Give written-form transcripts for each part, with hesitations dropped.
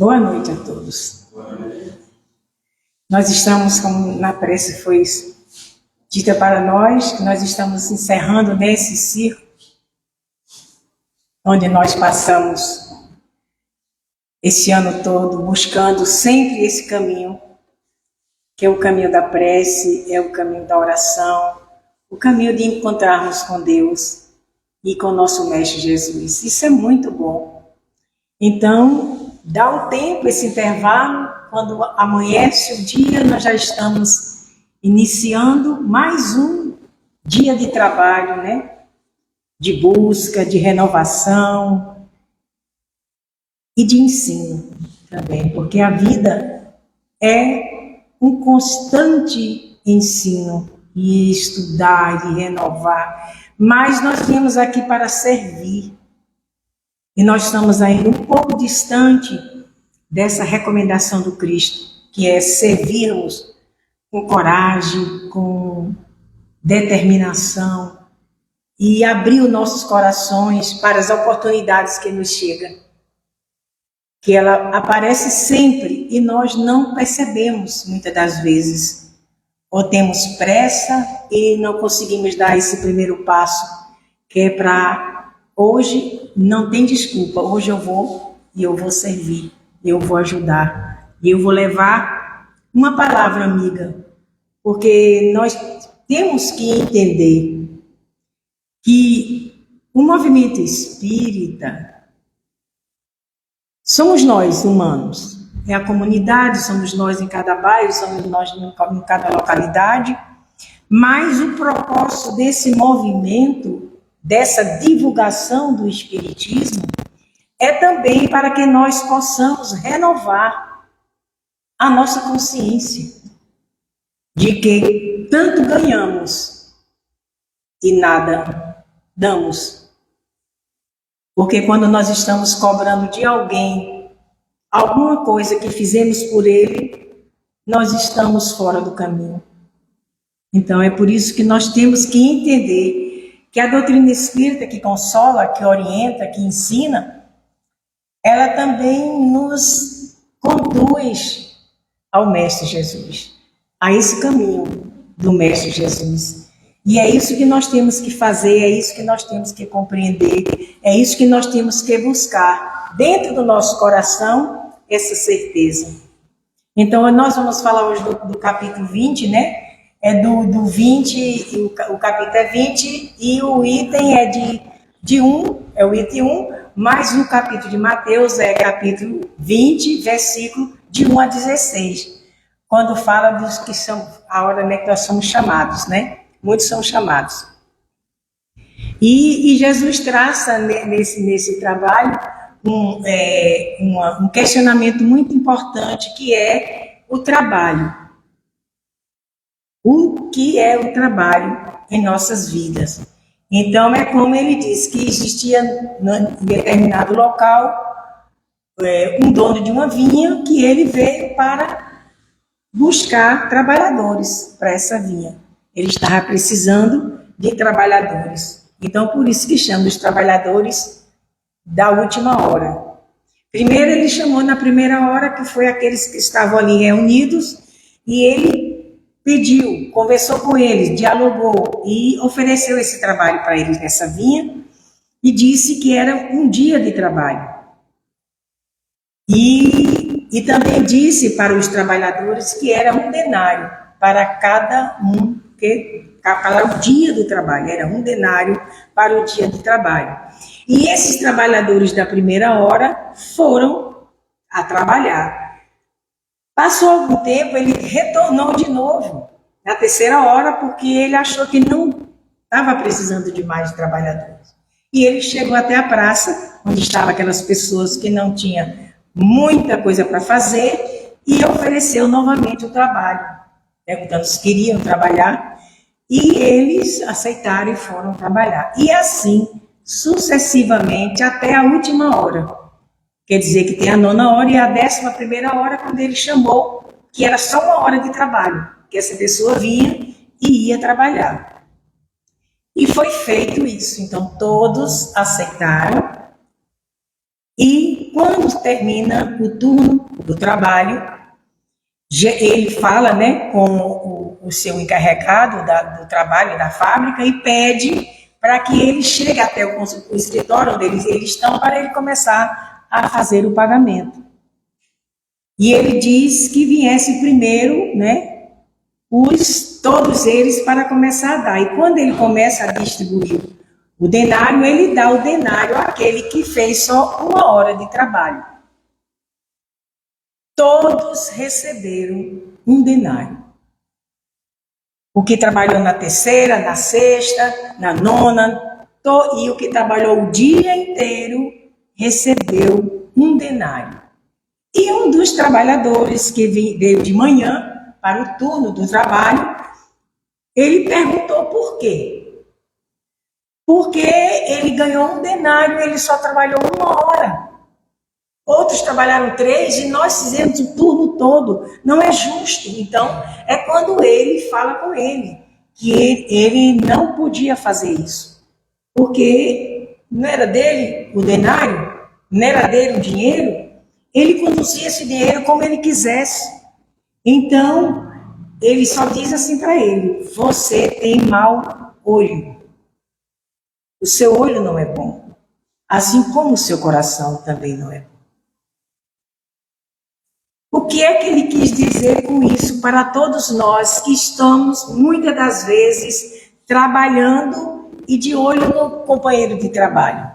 Boa noite a todos. Nós estamos, como na prece foi dita para nós, que nós estamos encerrando nesse círculo, onde nós passamos esse ano todo buscando sempre esse caminho, que é o caminho da prece, é o caminho da oração, o caminho de encontrarmos com Deus e com o nosso Mestre Jesus. Isso é muito bom. Então, dá um tempo, esse intervalo, quando amanhece o dia, nós já estamos iniciando mais um dia de trabalho, né? De busca, de renovação e de ensino também, porque a vida é um constante ensino e estudar e renovar, mas nós viemos aqui para servir. E nós estamos ainda um pouco distante dessa recomendação do Cristo, que é servirmos com coragem, com determinação e abrir os nossos corações para as oportunidades que nos chegam. Que ela aparece sempre e nós não percebemos muitas das vezes. Ou temos pressa e não conseguimos dar esse primeiro passo, que é para... Hoje não tem desculpa, hoje eu vou servir, eu vou ajudar, e eu vou levar uma palavra amiga, porque nós temos que entender que o movimento espírita somos nós humanos, é a comunidade, somos nós em cada bairro, somos nós em cada localidade, mas o propósito desse movimento, dessa divulgação do Espiritismo, é também para que nós possamos renovar a nossa consciência de que tanto ganhamos e nada damos. Porque quando nós estamos cobrando de alguém alguma coisa que fizemos por ele, nós estamos fora do caminho. Então é por isso que nós temos que entender que a doutrina espírita que consola, que orienta, que ensina, ela também nos conduz ao Mestre Jesus, a esse caminho do Mestre Jesus. E é isso que nós temos que fazer, é isso que nós temos que compreender, é isso que nós temos que buscar dentro do nosso coração, essa certeza. Então, nós vamos falar hoje do capítulo 20, né? É do 20, o capítulo é 20 e o item é de 1, é o item 1, mas o capítulo de Mateus é capítulo 20, versículo de 1 a 16, quando fala dos que são a hora que nós somos chamados, né? Muitos são chamados. E Jesus traça nesse trabalho um questionamento muito importante, que é o trabalho. O que é o trabalho em nossas vidas? Então, é como ele diz, que existia em determinado local um dono de uma vinha, que ele veio para buscar trabalhadores para essa vinha. Ele estava precisando de trabalhadores. Então, por isso que chama os trabalhadores da última hora. Primeiro, ele chamou na primeira hora, que foi aqueles que estavam ali reunidos, e ele pediu, conversou com eles, dialogou e ofereceu esse trabalho para eles nessa vinha e disse que era um dia de trabalho. E também disse para os trabalhadores que era um denário para cada um, para o dia do trabalho, era um denário para o dia de trabalho. E esses trabalhadores da primeira hora foram a trabalhar. Passou algum tempo, ele retornou de novo, na terceira hora, porque ele achou que não estava precisando de mais trabalhadores. E ele chegou até a praça, onde estavam aquelas pessoas que não tinham muita coisa para fazer, e ofereceu novamente o trabalho, perguntando se queriam trabalhar, e eles aceitaram e foram trabalhar. E assim, sucessivamente, até a última hora. Quer dizer que tem a 9ª hora e a 11ª hora, quando ele chamou, que era só uma hora de trabalho, que essa pessoa vinha e ia trabalhar. E foi feito isso. Então, todos aceitaram e E quando termina o turno do trabalho, ele fala, né, com o seu encarregado do trabalho da fábrica e pede para que ele chegue até o escritório onde eles estão para ele começar a fazer o pagamento. E ele diz que viesse primeiro, né, todos eles para começar a dar. E quando ele começa a distribuir o denário, ele dá o denário àquele que fez só 1 hora de trabalho. Todos receberam um denário. O que trabalhou na terceira, na sexta, na nona, e o que trabalhou o dia inteiro recebeu um denário. E um dos trabalhadores que veio de manhã para o turno do trabalho, ele perguntou por quê. Porque ele ganhou um denário, ele só trabalhou 1 hora. Outros trabalharam 3 e nós fizemos o turno todo. Não é justo. Então, é quando ele fala com ele que ele não podia fazer isso. Porque não era dele o denário, não era dele o dinheiro. Ele conduzia esse dinheiro como ele quisesse. Então, ele só diz assim para ele: você tem mau olho. O seu olho não é bom. Assim como o seu coração também não é bom. O que é que ele quis dizer com isso para todos nós que estamos, muitas das vezes, trabalhando e de olho no companheiro de trabalho?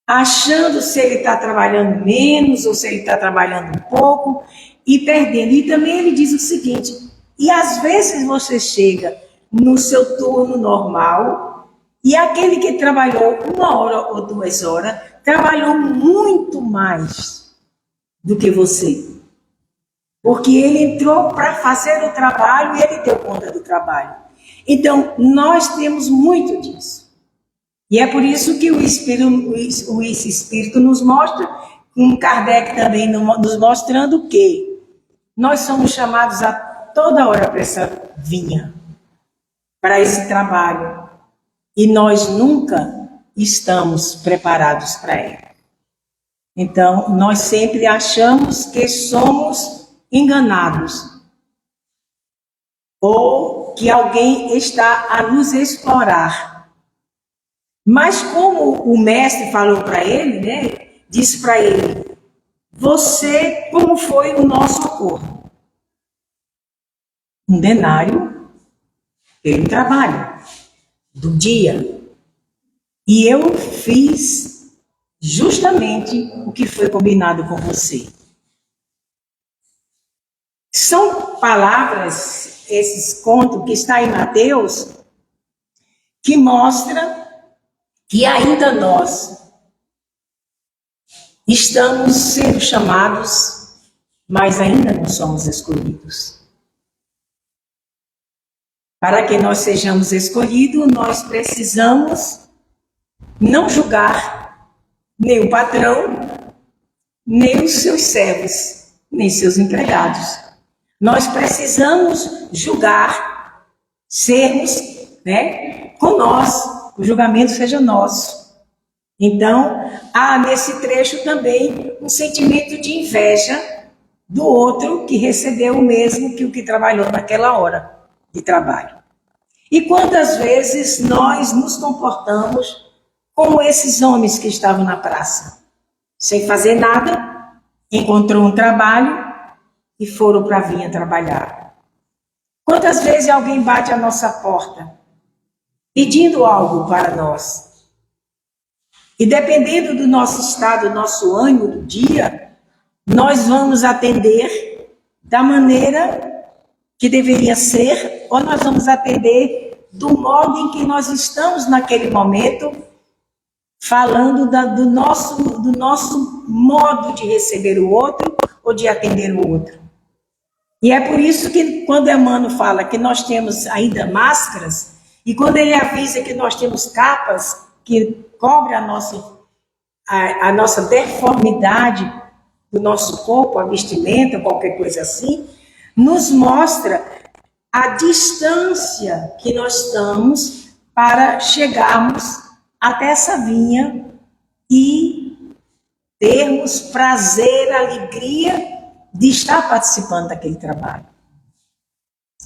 Achando se ele está trabalhando menos ou se ele está trabalhando um pouco e perdendo. E também ele diz o seguinte: e às vezes você chega no seu turno normal e aquele que trabalhou 1 hora ou 2 horas trabalhou muito mais do que você. Porque ele entrou para fazer o trabalho e ele deu conta do trabalho. Então, nós temos muito disso. E é por isso que esse Espírito nos mostra, com Kardec também nos mostrando que nós somos chamados a toda hora para essa vinha, para esse trabalho. E nós nunca estamos preparados para ele. Então, nós sempre achamos que somos enganados ou que alguém está a nos explorar. Mas como o mestre falou para ele, né, disse para ele: você, como foi o nosso acordo? Um denário pelo trabalho do dia. E eu fiz justamente o que foi combinado com você. São palavras, esses contos que está em Mateus, que mostra que ainda nós estamos sendo chamados, mas ainda não somos escolhidos. Para que nós sejamos escolhidos, nós precisamos não julgar nem o patrão, nem os seus servos, nem seus empregados. Nós precisamos julgar, sermos, né, com nós, o julgamento seja nosso. Então, há nesse trecho também um sentimento de inveja do outro que recebeu o mesmo que o que trabalhou naquela hora de trabalho. E quantas vezes nós nos comportamos como esses homens que estavam na praça, sem fazer nada, encontrou um trabalho e foram para a vinha trabalhar. Quantas vezes alguém bate a nossa porta, pedindo algo para nós? E dependendo do nosso estado, do nosso ânimo do dia, nós vamos atender da maneira que deveria ser, ou nós vamos atender do modo em que nós estamos naquele momento, falando do nosso modo de receber o outro ou de atender o outro. E é por isso que quando Emmanuel fala que nós temos ainda máscaras, e quando ele avisa que nós temos capas que cobrem a nossa deformidade do nosso corpo, a vestimenta, qualquer coisa assim, nos mostra a distância que nós estamos para chegarmos até essa vinha e termos prazer, alegria de estar participando daquele trabalho.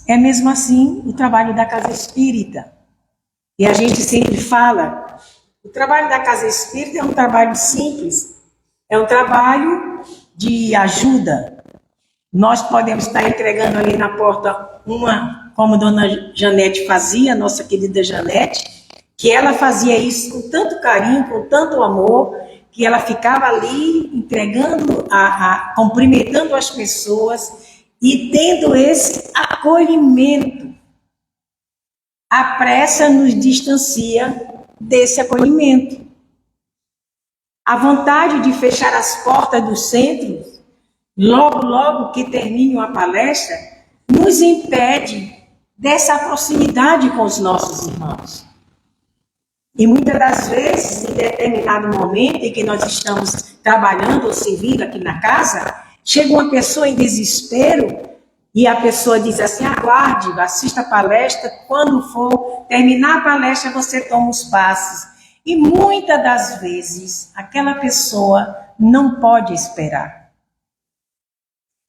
É mesmo assim o trabalho da Casa Espírita. E a gente sempre fala, o trabalho da Casa Espírita é um trabalho simples, é um trabalho de ajuda. Nós podemos estar entregando ali na porta uma, como a dona Janete fazia, nossa querida Janete, que ela fazia isso com tanto carinho, com tanto amor, que ela ficava ali entregando, cumprimentando as pessoas e tendo esse acolhimento. A pressa nos distancia desse acolhimento. A vontade de fechar as portas dos centros, logo que termine uma palestra, nos impede dessa proximidade com os nossos irmãos. E muitas das vezes, em determinado momento em que nós estamos trabalhando ou servindo aqui na casa, chega uma pessoa em desespero e a pessoa diz assim, aguarde, assista a palestra, quando for terminar a palestra você toma os passes. E muitas das vezes aquela pessoa não pode esperar.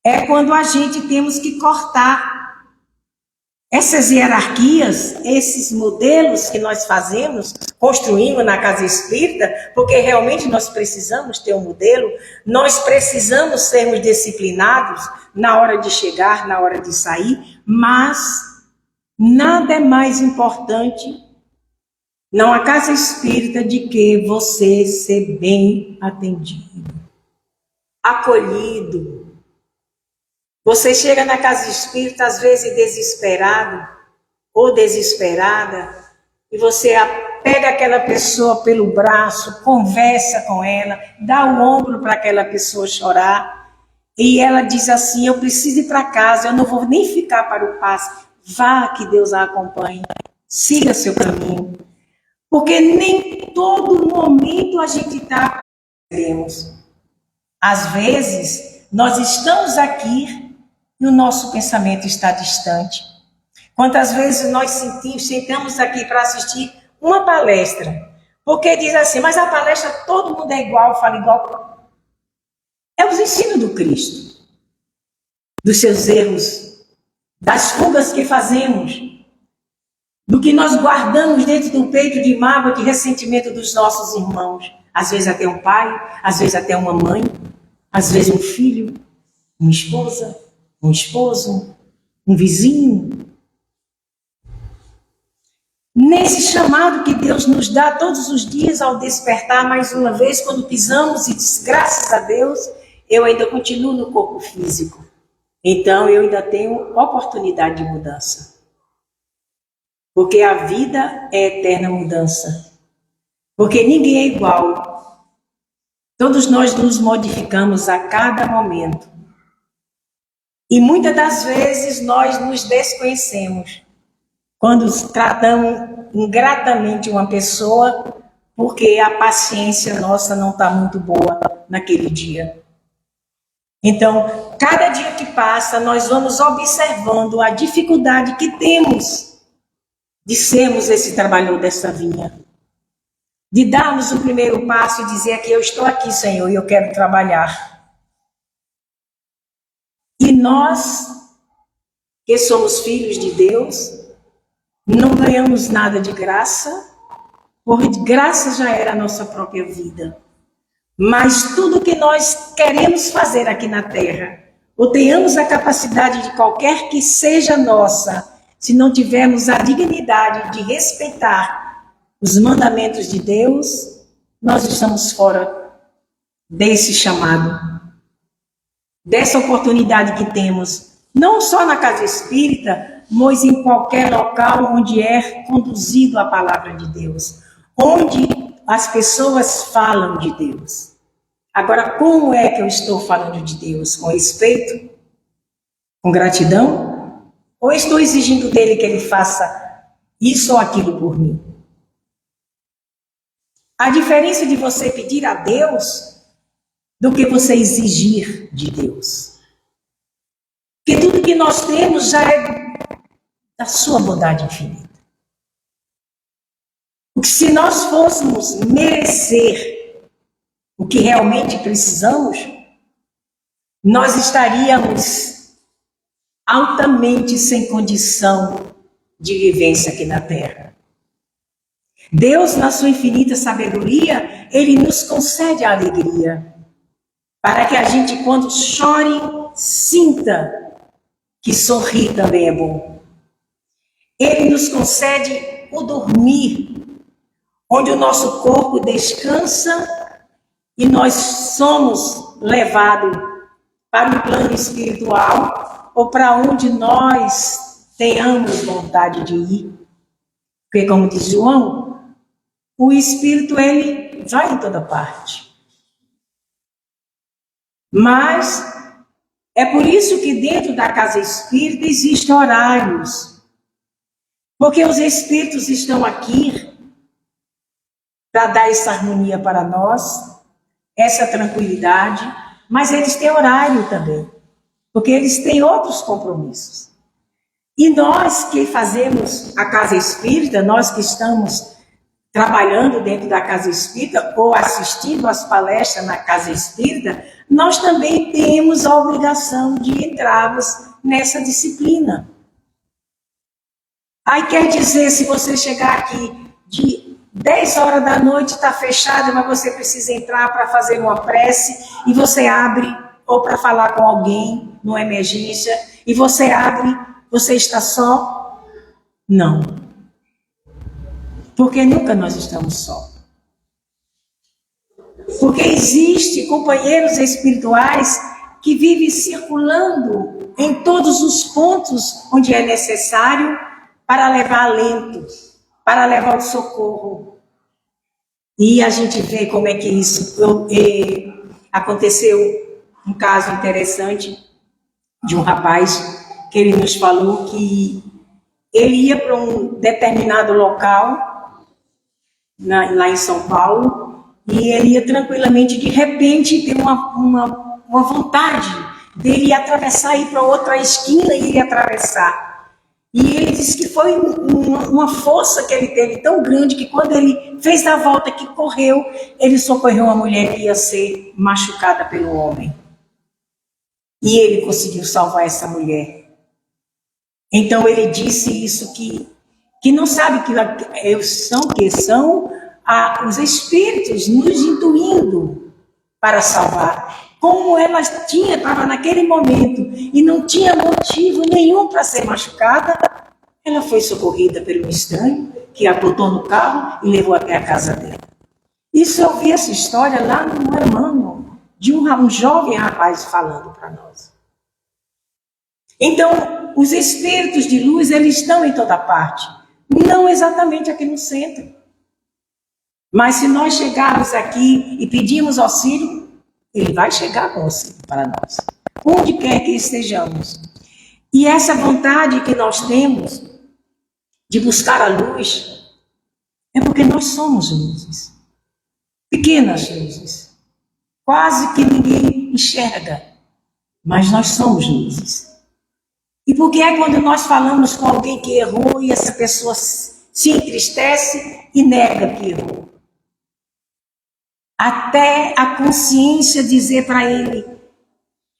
É quando a gente temos que cortar essas hierarquias, esses modelos que nós fazemos, construímos na Casa Espírita, porque realmente nós precisamos ter um modelo, nós precisamos sermos disciplinados na hora de chegar, na hora de sair, mas nada é mais importante, não a Casa Espírita, de que você ser bem atendido, acolhido. Você chega na Casa Espírita, às vezes desesperado ou desesperada, e você pega aquela pessoa pelo braço, conversa com ela, dá o ombro para aquela pessoa chorar, e ela diz assim, eu preciso ir para casa, eu não vou nem ficar para o passe, vá que Deus a acompanhe, siga seu caminho, porque nem todo momento a gente está. Às vezes, nós estamos aqui e o nosso pensamento está distante. Quantas vezes nós sentamos aqui para assistir uma palestra, porque diz assim, mas a palestra todo mundo é igual, fala igual. É os ensinos do Cristo, dos seus erros, das fugas que fazemos, do que nós guardamos dentro do peito de mágoa, de ressentimento dos nossos irmãos. Às vezes até um pai, às vezes até uma mãe, às vezes um filho, uma esposa, um esposo, um vizinho. Nesse chamado que Deus nos dá todos os dias ao despertar, mais uma vez, quando pisamos e diz, graças a Deus, eu ainda continuo no corpo físico. Então, eu ainda tenho oportunidade de mudança. Porque a vida é eterna mudança. Porque ninguém é igual. Todos nós nos modificamos a cada momento. E muitas das vezes nós nos desconhecemos quando tratamos ingratamente uma pessoa porque a paciência nossa não está muito boa naquele dia. Então, cada dia que passa, nós vamos observando a dificuldade que temos de sermos esse trabalhador dessa vinha. De darmos o primeiro passo e dizer que eu estou aqui, Senhor, e eu quero trabalhar. E nós, que somos filhos de Deus, não ganhamos nada de graça, porque de graça já era a nossa própria vida. Mas tudo que nós queremos fazer aqui na Terra, ou tenhamos a capacidade de qualquer que seja nossa, se não tivermos a dignidade de respeitar os mandamentos de Deus, nós estamos fora desse chamado, dessa oportunidade que temos, não só na Casa Espírita, mas em qualquer local onde é conduzido a palavra de Deus, onde as pessoas falam de Deus. Agora, como é que eu estou falando de Deus? Com respeito? Com gratidão? Ou estou exigindo dele que ele faça isso ou aquilo por mim? A diferença de você pedir a Deus do que você exigir de Deus. Porque tudo que nós temos já é da sua bondade infinita. Porque se nós fôssemos merecer o que realmente precisamos, nós estaríamos altamente sem condição de vivência aqui na Terra. Deus, na sua infinita sabedoria, Ele nos concede a alegria, para que a gente, quando chore, sinta que sorrir também é bom. Ele nos concede o dormir, onde o nosso corpo descansa e nós somos levados para o plano espiritual ou para onde nós tenhamos vontade de ir. Porque, como diz João, o Espírito, ele vai em toda parte. Mas é por isso que dentro da casa espírita existem horários. Porque os espíritos estão aqui para dar essa harmonia para nós, essa tranquilidade, mas eles têm horário também, porque eles têm outros compromissos. E nós que fazemos a casa espírita, nós que estamos trabalhando dentro da casa espírita ou assistindo às palestras na casa espírita, nós também temos a obrigação de entrarmos nessa disciplina. Aí quer dizer, se você chegar aqui de 10 horas da noite, está fechada, mas você precisa entrar para fazer uma prece, e você abre, ou para falar com alguém, numa emergência, e você abre, você está só? Não. Porque nunca nós estamos só. Porque existem companheiros espirituais que vivem circulando em todos os pontos onde é necessário para levar alento, para levar o socorro. E a gente vê como é que isso aconteceu. Um caso interessante de um rapaz que ele nos falou que ele ia para um determinado local lá em São Paulo e ele ia tranquilamente, de repente tem uma vontade dele atravessar, ir para outra esquina e ele atravessar. E ele disse que foi uma força que ele teve tão grande que quando ele fez a volta que correu, ele socorreu uma mulher que ia ser machucada pelo homem. E ele conseguiu salvar essa mulher. Então ele disse isso, que não sabe que são os espíritos nos intuindo para salvar. Como ela estava naquele momento e não tinha motivo nenhum para ser machucada, ela foi socorrida pelo estranho, que a botou no carro e levou até a casa dela. Isso eu vi essa história lá no Hermano, de um jovem rapaz falando para nós. Então, os espíritos de luz, eles estão em toda parte. Não exatamente aqui no centro. Mas se nós chegarmos aqui e pedirmos auxílio, ele vai chegar com auxílio para nós, onde quer que estejamos. E essa vontade que nós temos de buscar a luz é porque nós somos luzes. Pequenas luzes. Quase que ninguém enxerga, mas nós somos luzes. E por que é quando nós falamos com alguém que errou e essa pessoa se entristece e nega que errou? Até a consciência dizer para ele,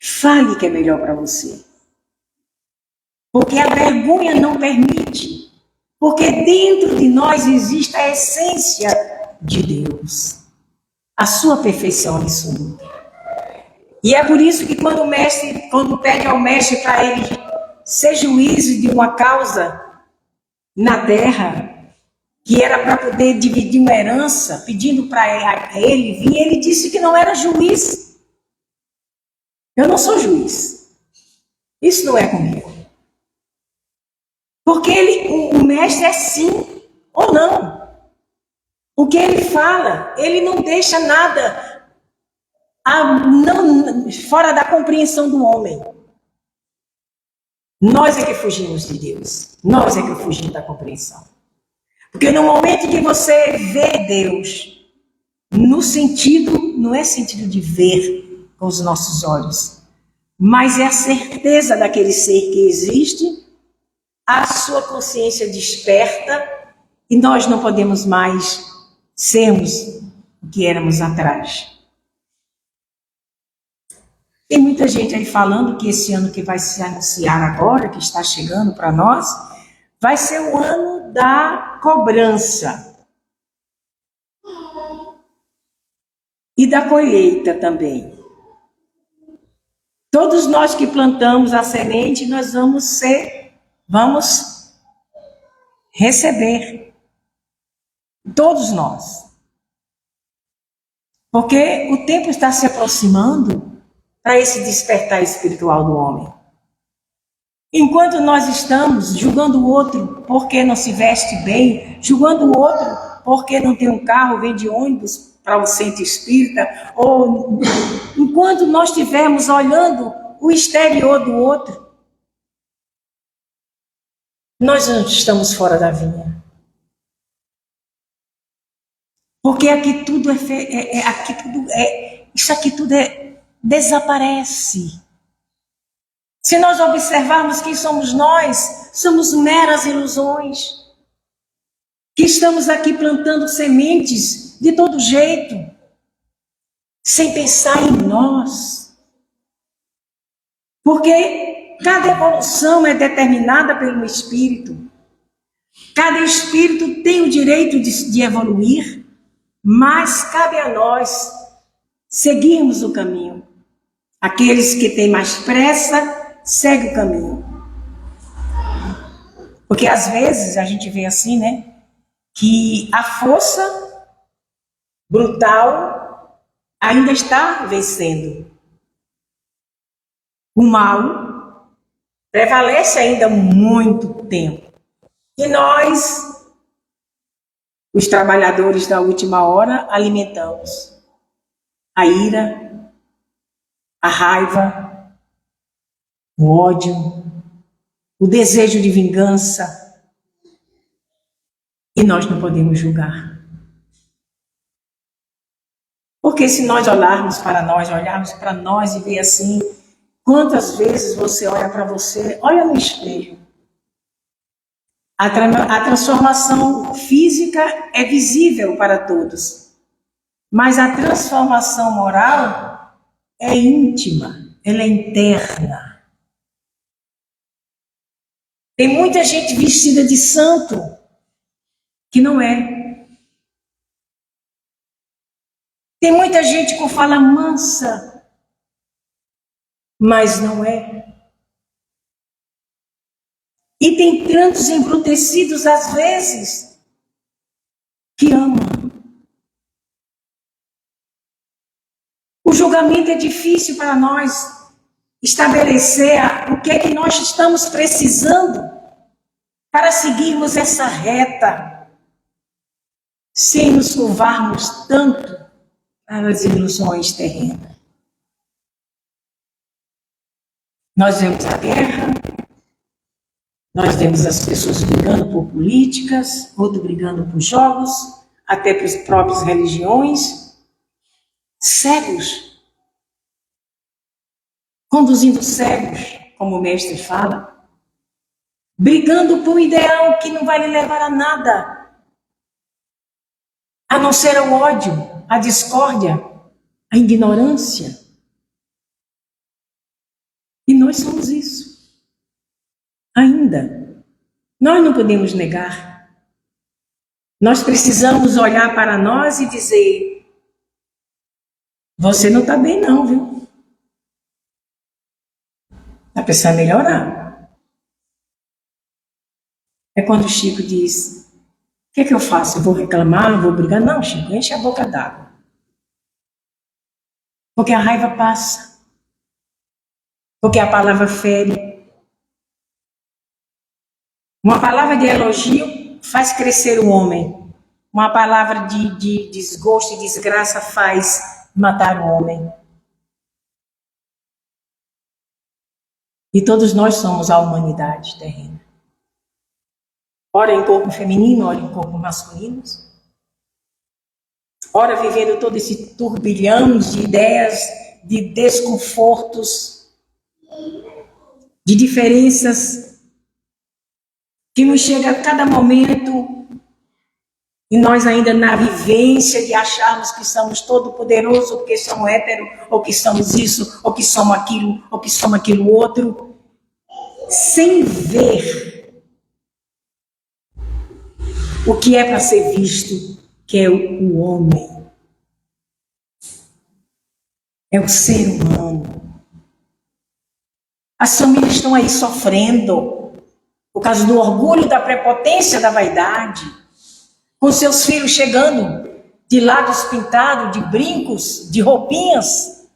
fale que é melhor para você. Porque a vergonha não permite. Porque dentro de nós existe a essência de Deus. A sua perfeição absoluta. E é por isso que quando pede ao mestre para ele ser juiz de uma causa na terra, que era para poder dividir uma herança, pedindo para ele vir, ele disse que não era juiz. Eu não sou juiz. Isso não é comigo. Porque o mestre é sim ou não. O que ele fala, ele não deixa nada fora da compreensão do homem. Nós é que fugimos de Deus. Nós é que fugimos da compreensão. Porque no momento que você vê Deus, no sentido, não é sentido de ver com os nossos olhos, mas é a certeza daquele ser que existe, a sua consciência desperta e nós não podemos mais sermos o que éramos atrás. Tem muita gente aí falando que esse ano que vai se anunciar agora, que está chegando para nós, vai ser o ano da cobrança e da colheita também. Todos nós que plantamos a semente, nós vamos receber. Todos nós. Porque o tempo está se aproximando para esse despertar espiritual do homem. Enquanto nós estamos julgando o outro porque não se veste bem, julgando o outro porque não tem um carro, vem de ônibus para o centro espírita, ou enquanto nós estivermos olhando o exterior do outro, nós não estamos fora da vinha. Porque aqui tudo isso aqui tudo desaparece. Se nós observarmos quem somos nós, somos meras ilusões. Que estamos aqui plantando sementes de todo jeito, sem pensar em nós. Porque cada evolução é determinada pelo espírito. Cada espírito tem o direito de evoluir, mas cabe a nós seguirmos o caminho. Aqueles que têm mais pressa, seguem o caminho. Porque às vezes a gente vê assim, né? Que a força brutal ainda está vencendo. O mal prevalece ainda muito tempo. E nós, os trabalhadores da última hora, alimentamos a ira, a raiva, o ódio, o desejo de vingança. E nós não podemos julgar. Porque se nós olharmos para nós e ver assim, quantas vezes você olha para você, olha no espelho. A transformação física é visível para todos, mas a transformação moral é íntima, ela é interna. Tem muita gente vestida de santo que não é. Tem muita gente com fala mansa, mas não é. E tem tantos embrutecidos, às vezes, que amam. O julgamento é difícil para nós estabelecer o que é que nós estamos precisando para seguirmos essa reta, sem nos curvarmos tanto as ilusões terrenas. Nós vemos a guerra, nós vemos as pessoas brigando por políticas, outros brigando por jogos, até por próprias religiões, cegos, conduzindo cegos, como o mestre fala, brigando por um ideal que não vai lhe levar a nada, a não ser o ódio, a discórdia, a ignorância. E nós somos isso. Ainda. Nós não podemos negar. Nós precisamos olhar para nós e dizer: você não está bem não, viu? Está precisando melhorar. É quando o Chico diz: o que é que eu faço? Eu vou reclamar? Vou brigar? Não, Chico, enche a boca d'água. Porque a raiva passa. Porque a palavra fere. Uma palavra de elogio faz crescer o homem. Uma palavra de desgosto e desgraça faz matar o homem. E todos nós somos a humanidade terrena. Ora em corpo feminino, ora em corpo masculino. Ora vivendo todo esse turbilhão de ideias, de desconfortos, de diferenças que nos chega a cada momento E nós ainda na vivência de acharmos que somos todo-poderosos, ou que somos hétero, ou que somos isso, ou que somos aquilo outro, sem ver o que é para ser visto, que é o homem, é o ser humano. As famílias estão aí sofrendo por causa do orgulho, da prepotência, da vaidade, com seus filhos chegando de lábios pintados, de brincos, de roupinhas,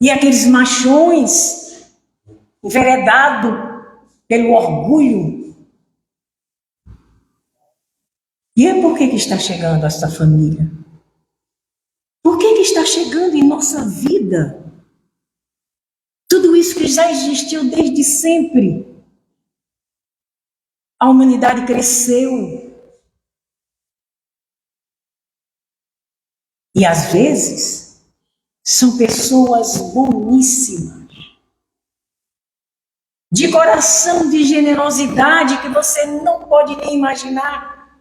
e aqueles machões enveredados pelo orgulho. E é por que está chegando essa família? Por que está chegando em nossa vida? Tudo isso que já existiu desde sempre. A humanidade cresceu. E às vezes são pessoas boníssimas, de coração, de generosidade que você não pode nem imaginar,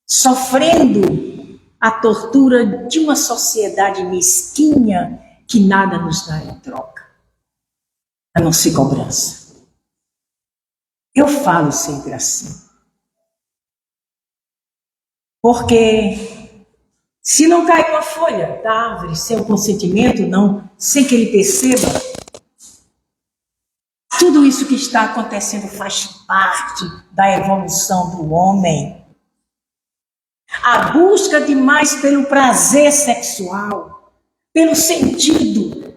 sofrendo a tortura de uma sociedade mesquinha que nada nos dá em troca, a não ser cobrança. Eu falo sempre assim, porque se não cai uma folha da árvore sem o consentimento, não, sem que ele perceba, tudo isso que está acontecendo faz parte da evolução do homem. A busca demais pelo prazer sexual, pelo sentido,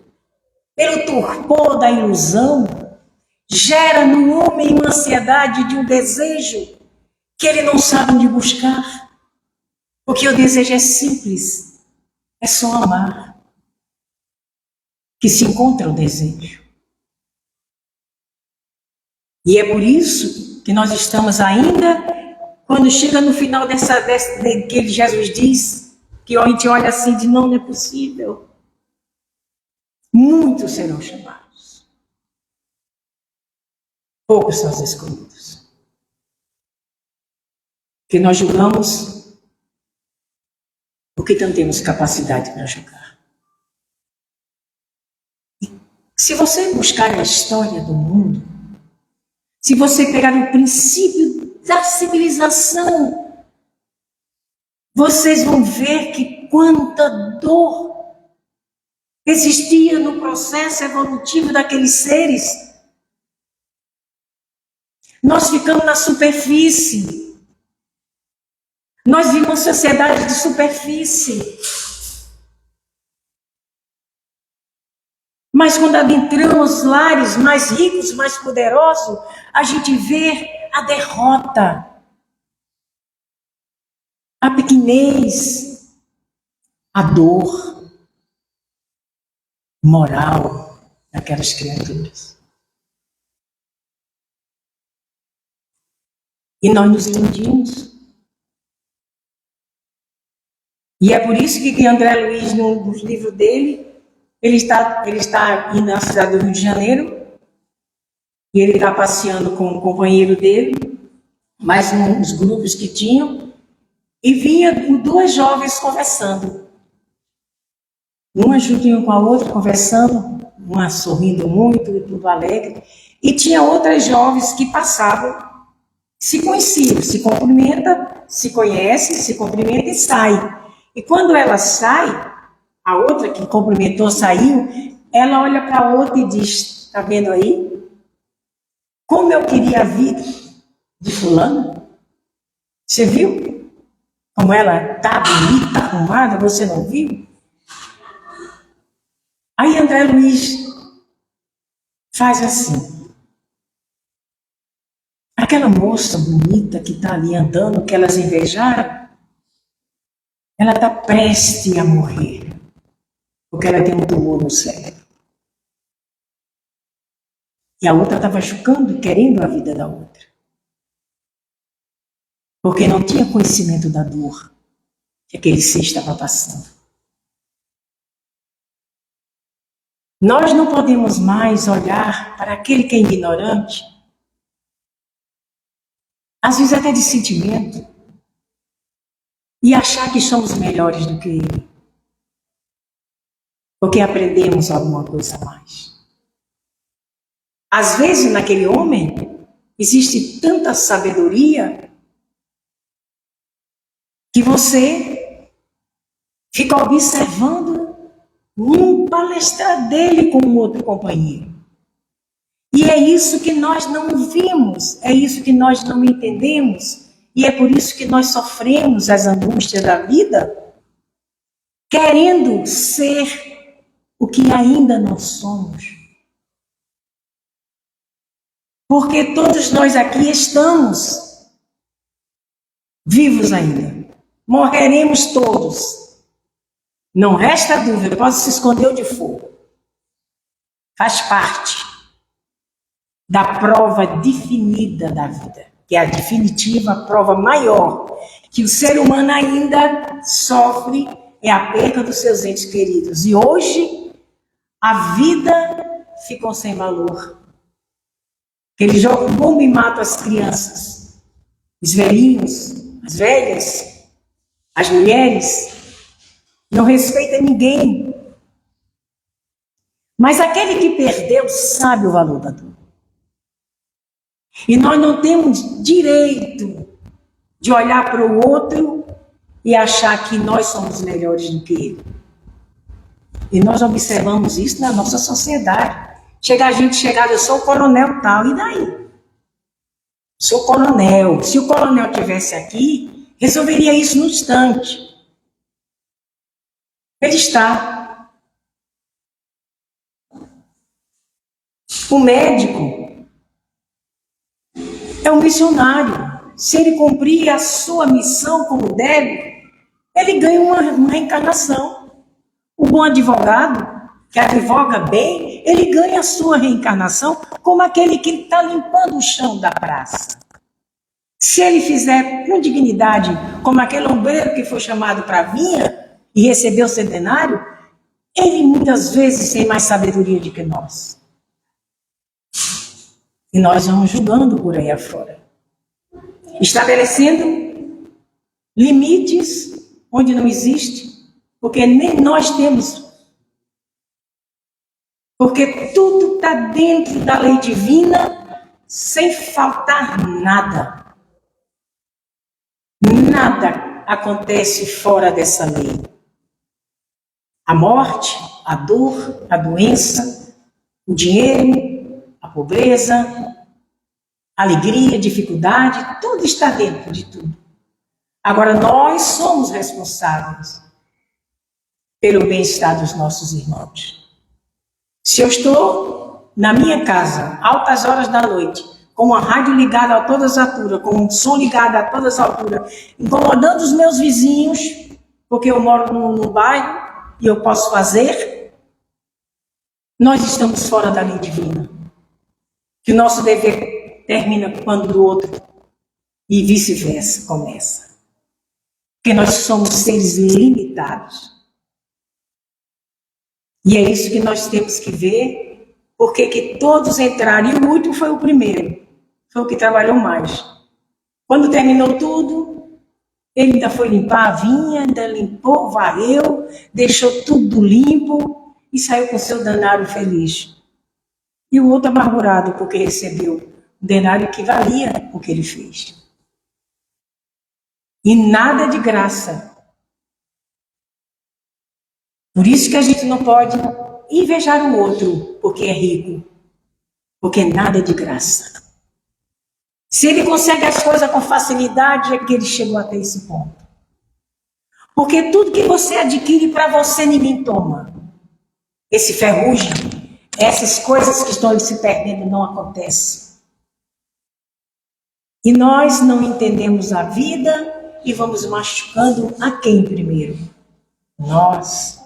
pelo torpor da ilusão, gera no homem uma ansiedade de um desejo que ele não sabe onde buscar. Porque o desejo é simples, é só amar que se encontra o desejo. E é por isso que nós estamos ainda, quando chega no final que Jesus diz, que a gente olha assim de não é possível. Muitos serão chamados, poucos são os escolhidos. Que nós julgamos porque não temos capacidade para julgar. Se você buscar a história do mundo, se você pegar o princípio da civilização, vocês vão ver que quanta dor existia no processo evolutivo daqueles seres. Nós ficamos na superfície. Nós vivemos uma sociedade de superfície. Mas quando adentramos lares mais ricos, mais poderosos, a gente vê a derrota, a pequenez, a dor moral daquelas criaturas. E nós nos iludimos. E é por isso que André Luiz, no livro dele, ele está indo na cidade do Rio de Janeiro, e ele está passeando com o companheiro dele, mais uns grupos que tinham, e vinha com duas jovens conversando. Uma juntinho com a outra, conversando, uma sorrindo muito, tudo alegre, e tinha outras jovens que passavam, se conheciam, se cumprimentam, se conhecem, se cumprimentam e saem. E quando ela sai, a outra que cumprimentou saiu, ela olha para a outra e diz, está vendo aí? Como eu queria a vida de fulano. Você viu? Como ela está bonita, arrumada, você não viu? Aí André Luiz faz assim. Aquela moça bonita que está ali andando, que elas invejaram, ela está prestes a morrer, porque ela tem um tumor no cérebro. E a outra estava chocando, querendo a vida da outra. Porque não tinha conhecimento da dor que aquele ser estava passando. Nós não podemos mais olhar para aquele que é ignorante, às vezes até de sentimento, e achar que somos melhores do que ele, porque aprendemos alguma coisa a mais. Às vezes, naquele homem, existe tanta sabedoria que você fica observando um palestrar dele com um outro companheiro. E é isso que nós não vimos, é isso que nós não entendemos, e é por isso que nós sofremos as angústias da vida, querendo ser o que ainda não somos. Porque todos nós aqui estamos vivos ainda. Morreremos todos. Não resta dúvida, pode se esconder onde for. Faz parte da prova definida da vida, que é a definitiva, a prova maior que o ser humano ainda sofre é a perda dos seus entes queridos. E hoje a vida ficou sem valor. Ele joga bomba e mata as crianças, os velhinhos, as velhas, as mulheres, não respeita ninguém. Mas aquele que perdeu sabe o valor da dor. E nós não temos direito de olhar para o outro e achar que nós somos melhores do que ele. E nós observamos isso na nossa sociedade. Chega a gente chegada, eu sou o coronel tal, e daí? Sou coronel. Se o coronel estivesse aqui, resolveria isso no instante. Ele está. O médico é um missionário. Se ele cumprir a sua missão como deve, ele ganha uma reencarnação. O bom advogado, que advoga bem, ele ganha a sua reencarnação como aquele que está limpando o chão da praça. Se ele fizer com dignidade, como aquele ombreiro que foi chamado para a vinha e recebeu o centenário, ele muitas vezes tem mais sabedoria do que nós. E nós vamos julgando por aí afora, estabelecendo limites onde não existe, porque nem nós temos. Porque tudo está dentro da lei divina, sem faltar nada. Nada acontece fora dessa lei. A morte, a dor, a doença, o dinheiro, a pobreza, a alegria, a dificuldade, tudo está dentro de tudo. Agora, nós somos responsáveis pelo bem-estar dos nossos irmãos. Se eu estou na minha casa, altas horas da noite, com uma rádio ligada a todas as alturas, com um som ligado a todas as alturas, incomodando os meus vizinhos, porque eu moro num bairro e eu posso fazer, nós estamos fora da lei divina. Que o nosso dever termina quando do outro e vice-versa começa. Porque nós somos seres limitados. E é isso que nós temos que ver, porque que todos entraram, e o último foi o primeiro, foi o que trabalhou mais. Quando terminou tudo, ele ainda foi limpar a vinha, ainda limpou, varreu, deixou tudo limpo e saiu com seu denário feliz. E o outro amargurado, porque recebeu um denário que valia o que ele fez. E nada de graça. Por isso que a gente não pode invejar o outro, porque é rico, porque nada é de graça. Se ele consegue as coisas com facilidade, é que ele chegou até esse ponto. Porque tudo que você adquire para você, ninguém toma. Esse ferrugem, essas coisas que estão se perdendo não acontecem. E nós não entendemos a vida e vamos machucando a quem primeiro? Nós,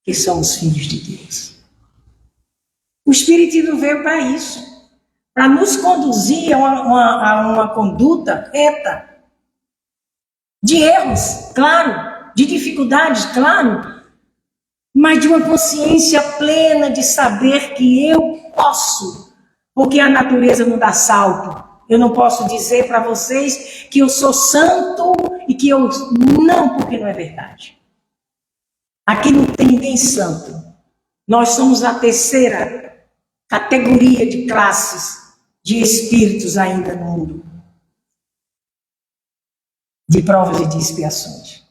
que somos filhos de Deus. O Espiritismo veio para isso, para nos conduzir a uma conduta reta, de erros, claro, de dificuldades, claro, mas de uma consciência plena de saber que eu posso, porque a natureza não dá salto, Eu não posso dizer para vocês que eu sou santo e que eu não, porque não é verdade. Aqui não tem ninguém santo. Nós somos a terceira categoria de classes de espíritos ainda no mundo, de provas e de expiações.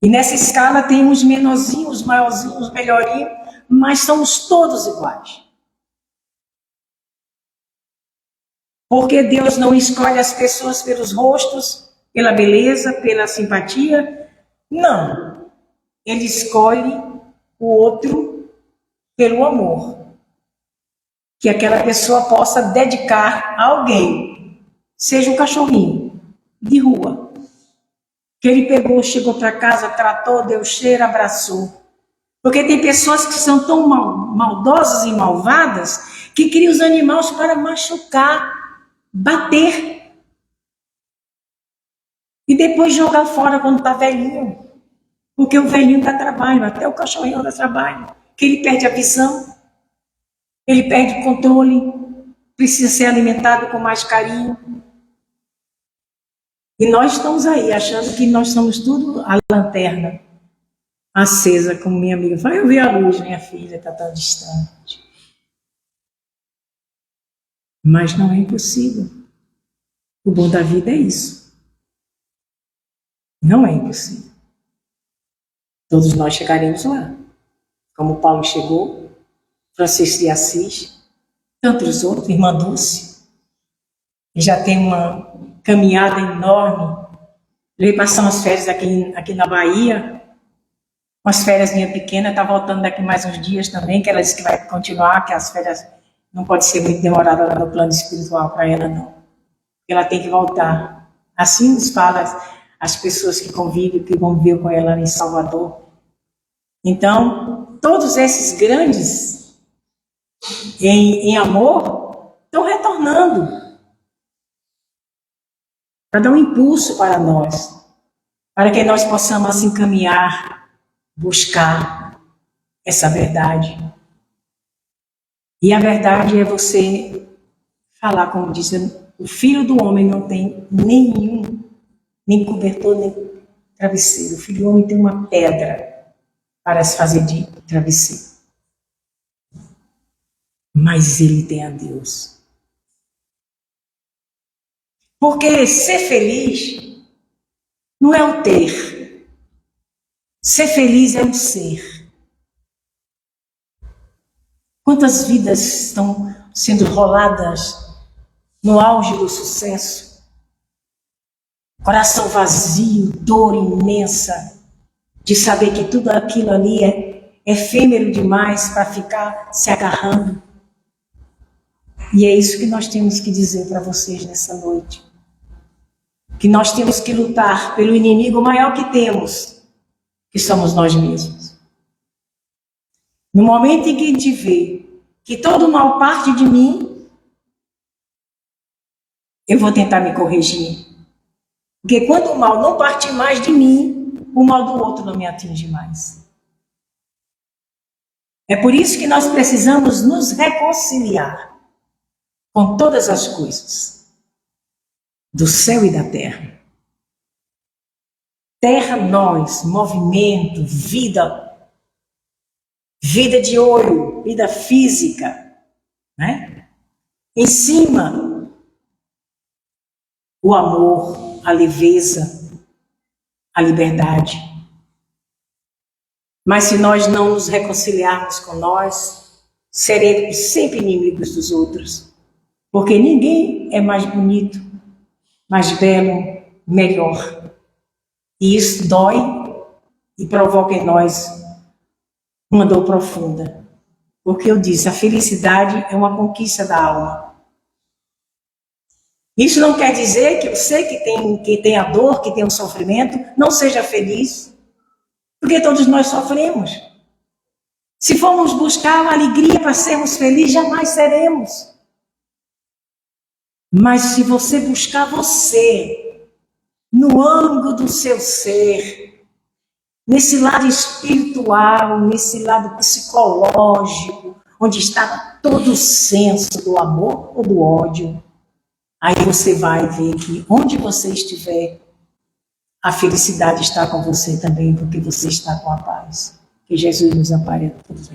E nessa escala tem uns menorzinhos, uns maiorzinhos, uns melhorinhos, mas somos todos iguais. Porque Deus não escolhe as pessoas pelos rostos, pela beleza, pela simpatia. Não. Ele escolhe o outro pelo amor. Que aquela pessoa possa dedicar a alguém, seja um cachorrinho de rua, que ele pegou, chegou para casa, tratou, deu cheiro, abraçou. Porque tem pessoas que são tão maldosas e malvadas que criam os animais para machucar, bater. E depois jogar fora quando está velhinho. Porque o velhinho dá trabalho, até o cachorrinho dá trabalho. Que ele perde a visão, ele perde o controle, precisa ser alimentado com mais carinho. E nós estamos aí, achando que nós somos tudo a lanterna acesa, como minha amiga fala. Eu vi a luz, minha filha, está tão distante. Mas não é impossível. O bom da vida é isso. Não é impossível. Todos nós chegaremos lá. Como Paulo chegou, Francisco de Assis, tantos outros, Irmã Dulce. E já tem uma caminhada enorme. Ele passou umas férias aqui na Bahia, umas férias minha pequena, está voltando daqui mais uns dias também, que ela disse que vai continuar, que as férias não pode ser muito demorada no plano espiritual para ela, não. Ela tem que voltar. Assim nos fala as pessoas que convivem, que conviveu com ela em Salvador. Então, todos esses grandes em amor estão retornando para dar um impulso para nós, para que nós possamos assim caminhar, buscar essa verdade. E a verdade é você falar, como diz, o filho do homem não tem nem cobertor, nem travesseiro. O filho do homem tem uma pedra para se fazer de travesseiro. Mas ele tem a Deus. Porque ser feliz não é o ter. Ser feliz é o ser. Quantas vidas estão sendo roladas no auge do sucesso? Coração vazio, dor imensa, de saber que tudo aquilo ali é efêmero demais para ficar se agarrando. E é isso que nós temos que dizer para vocês nessa noite. Que nós temos que lutar pelo inimigo maior que temos, que somos nós mesmos. No momento em que a gente vê que todo mal parte de mim, eu vou tentar me corrigir. Porque quando o mal não partir mais de mim, o mal do outro não me atinge mais. É por isso que nós precisamos nos reconciliar com todas as coisas, do céu e da terra. Terra, nós, movimento, vida de olho, vida física, né? Em cima, o amor, a leveza, a liberdade. Mas se nós não nos reconciliarmos com nós, seremos sempre inimigos dos outros. Porque ninguém é mais bonito, mais belo, melhor. E isso dói e provoca em nós uma dor profunda. Porque eu disse, a felicidade é uma conquista da alma. Isso não quer dizer que você que tem a dor, que tem o sofrimento, não seja feliz. Porque todos nós sofremos. Se formos buscar uma alegria para sermos felizes, jamais seremos. Mas se você buscar você, no âmago do seu ser, nesse lado espiritual, nesse lado psicológico, onde está todo o senso do amor ou do ódio, Aí você vai ver que onde você estiver, a felicidade está com você também, porque você está com a paz. Que Jesus nos ampare a todos.